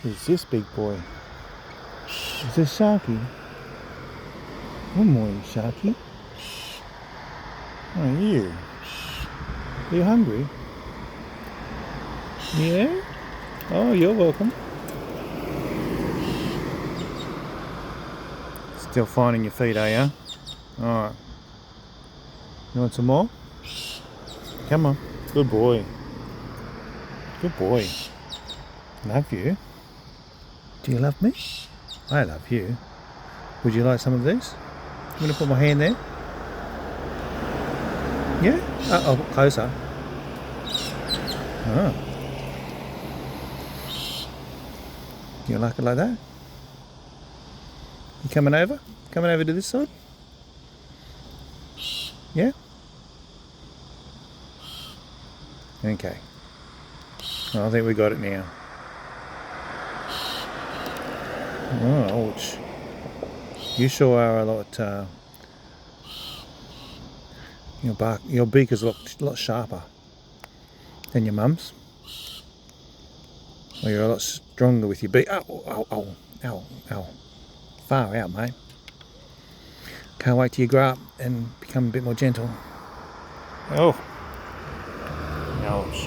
Who's this big boy? Is this Sharky? Good morning, Sharky. How are you? Are you hungry? Yeah? Oh, you're welcome. Still finding your feet, are you? Alright. You want some more? Come on. Good boy. Good boy. Love you. Do you love me? I love you. Would you like some of these? I'm going to put my hand there. Yeah? Oh, closer. Oh. You like it like that? You coming over? Coming over to this side? Yeah? Okay. Well, I think we got it now. Oh, ouch. You sure are a lot, your beak is a lot sharper than your mum's. Well, you're a lot stronger with your beak. Ow. Far out, mate. Can't wait till you grow up and become a bit more gentle. Oh. Ouch.